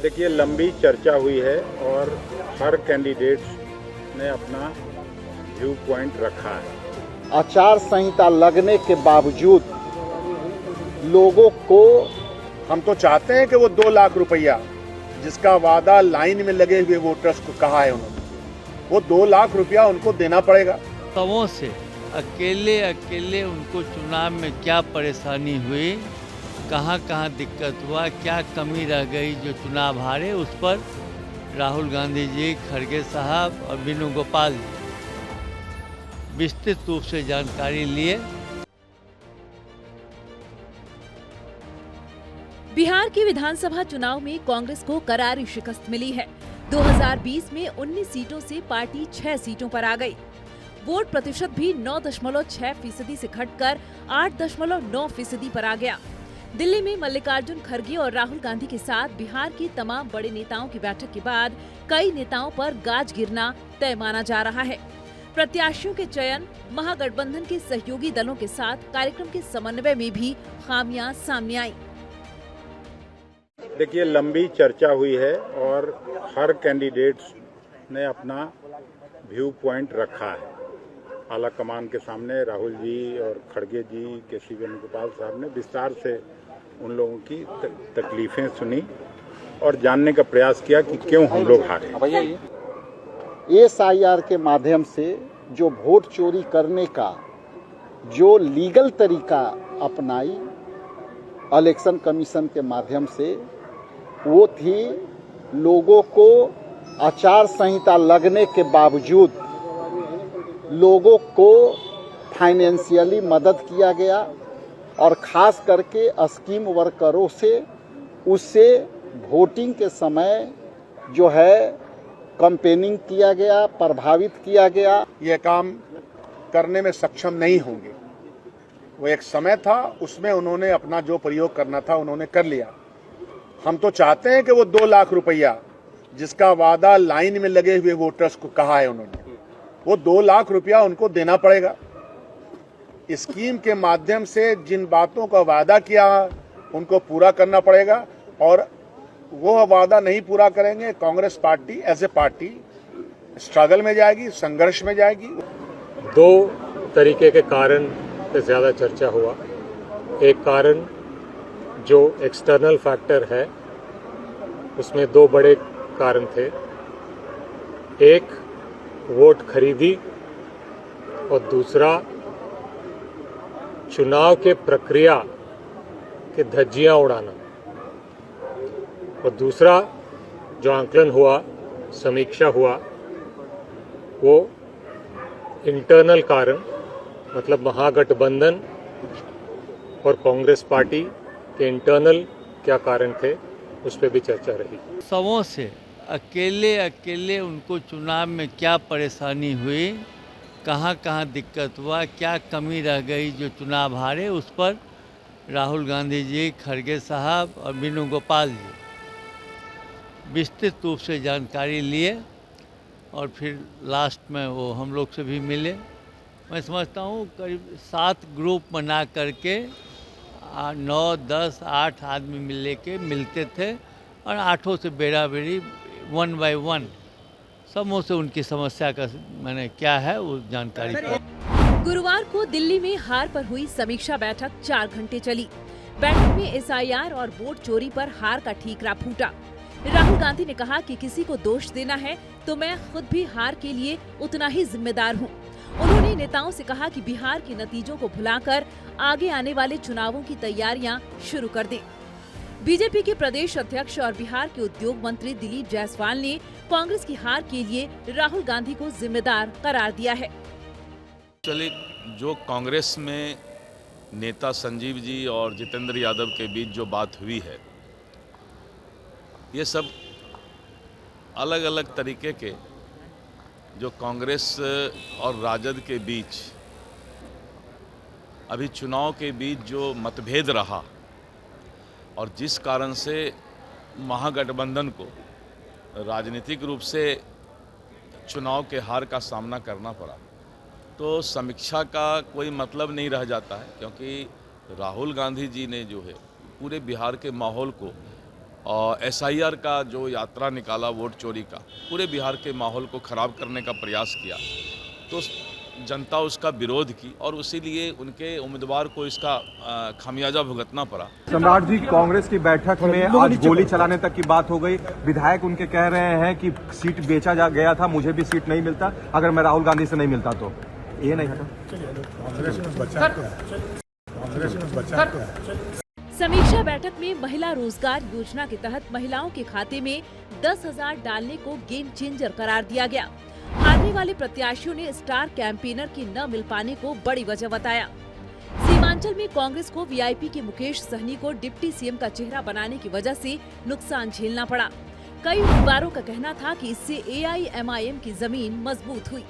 देखिए, लंबी चर्चा हुई है और हर कैंडिडेट्स ने अपना व्यू पॉइंट रखा है। आचार संहिता लगने के बावजूद लोगों को हम तो चाहते हैं कि वो 2 लाख रुपया जिसका वादा लाइन में लगे हुए वोटर्स को कहा है उन्होंने, वो 2 लाख रुपया उनको देना पड़ेगा। तवों से अकेले उनको चुनाव में क्या परेशानी हुई, कहाँ दिक्कत हुआ, क्या कमी रह गई जो चुनाव हारे, उस पर राहुल गांधी जी, खड़गे साहब और वेणुगोपाल जी विस्तृत रूप से जानकारी लिए। बिहार के विधानसभा चुनाव में कांग्रेस को करारी शिकस्त मिली है। 2020 में 19 सीटों से पार्टी 6 सीटों पर आ गई। वोट प्रतिशत भी 9.6% से घटकर 8.9% पर आ गया। दिल्ली में मल्लिकार्जुन खड़गे और राहुल गांधी के साथ बिहार के तमाम बड़े नेताओं की बैठक के बाद कई नेताओं पर गाज गिरना तय माना जा रहा है। प्रत्याशियों के चयन, महागठबंधन के सहयोगी दलों के साथ कार्यक्रम के समन्वय में भी खामियां सामने आई। देखिए, लंबी चर्चा हुई है और हर कैंडिडेट्स ने अपना व्यू पॉइंट रखा है। आला कमान के सामने राहुल जी और खड़गे जी, केसी वेणुगोपाल साहब ने विस्तार से उन लोगों की तकलीफें सुनी और जानने का प्रयास किया कि क्यों हम लोग हारे। SIR के माध्यम से जो वोट चोरी करने का जो लीगल तरीका अपनाई इलेक्शन कमीशन के माध्यम से, वो थी लोगों को आचार संहिता लगने के बावजूद लोगों को फाइनेंशियली मदद किया गया और ख़ास करके स्कीम वर्करों से उससे वोटिंग के समय जो है कैंपेनिंग किया गया, प्रभावित किया गया। ये काम करने में सक्षम नहीं होंगे। वो एक समय था, उसमें उन्होंने अपना जो प्रयोग करना था उन्होंने कर लिया। हम तो चाहते हैं कि वो 2 लाख रुपया जिसका वादा लाइन में लगे हुए वोटर्स को कहा है उन्होंने, वो 2 लाख रुपया उनको देना पड़ेगा। स्कीम के माध्यम से जिन बातों का वादा किया उनको पूरा करना पड़ेगा और वो वादा नहीं पूरा करेंगे, Congress party as a party struggle में जाएगी, संघर्ष में जाएगी। 2 तरीके के कारण पे ज़्यादा चर्चा हुआ। एक कारण जो एक्सटर्नल फैक्टर है, उसमें 2 बड़े कारण थे। एक वोट खरीदी और दूसरा चुनाव के प्रक्रिया के धज्जियां उड़ाना। और दूसरा जो आंकलन हुआ, समीक्षा हुआ, वो इंटरनल कारण, मतलब महागठबंधन और कांग्रेस पार्टी के इंटरनल क्या कारण थे, उस पर भी चर्चा रही। तवों से अकेले उनको चुनाव में क्या परेशानी हुई, कहाँ दिक्कत हुआ, क्या कमी रह गई जो चुनाव हारे, उस पर राहुल गांधी जी, खड़गे साहब और वेणुगोपाल जी विस्तृत रूप से जानकारी लिए और फिर लास्ट में वो हम लोग से भी मिले। मैं समझता हूँ करीब 7 ग्रुप बना करके 9, 10, 8 आदमी मिलते थे और 8 से बेरा-बेरी 1 by 1 समूह से उनकी समस्या का मैंने क्या है वो जानकारी दी। गुरुवार को दिल्ली में हार पर हुई समीक्षा बैठक 4 घंटे चली। बैठक में SIR और वोट चोरी पर हार का ठीकरा फूटा। राहुल गांधी ने कहा कि किसी को दोष देना है तो मैं खुद भी हार के लिए उतना ही जिम्मेदार हूँ। उन्होंने नेताओं से कहा कि बिहार के नतीजों को भुलाकर आगे आने वाले चुनावों की तैयारियां शुरू कर दें। बीजेपी के प्रदेश अध्यक्ष और बिहार के उद्योग मंत्री दिलीप जायसवाल ने कांग्रेस की हार के लिए राहुल गांधी को जिम्मेदार करार दिया है। चलिए, जो कांग्रेस में नेता संजीव जी और जितेंद्र यादव के बीच जो बात हुई है, ये सब अलग अलग तरीके के जो कांग्रेस और राजद के बीच अभी चुनाव के बीच जो मतभेद रहा और जिस कारण से महागठबंधन को राजनीतिक रूप से चुनाव के हार का सामना करना पड़ा, तो समीक्षा का कोई मतलब नहीं रह जाता है, क्योंकि राहुल गांधी जी ने जो है पूरे बिहार के माहौल को और SIR का जो यात्रा निकाला वोट चोरी का, पूरे बिहार के माहौल को ख़राब करने का प्रयास किया, तो जनता उसका विरोध की और इसीलिए उनके उम्मीदवार को इसका खामियाजा भुगतना पड़ा। सम्राट जी, कांग्रेस की बैठक में आज गोली चलाने तक की बात हो गई। विधायक उनके कह रहे हैं कि सीट बेचा जा गया था, मुझे भी सीट नहीं मिलता अगर मैं राहुल गांधी से नहीं मिलता तो। ये नहीं था। समीक्षा बैठक में महिला रोजगार योजना के तहत महिलाओं के खाते में 10,000 डालने को गेम चेंजर करार दिया गया। हारने वाले प्रत्याशियों ने स्टार कैंपेनर की न मिल पाने को बड़ी वजह बताया। सीमांचल में कांग्रेस को वीआईपी के मुकेश सहनी को डिप्टी सीएम का चेहरा बनाने की वजह से नुकसान झेलना पड़ा। कई उम्मीदवारों का कहना था कि इससे AIMIM की जमीन मजबूत हुई।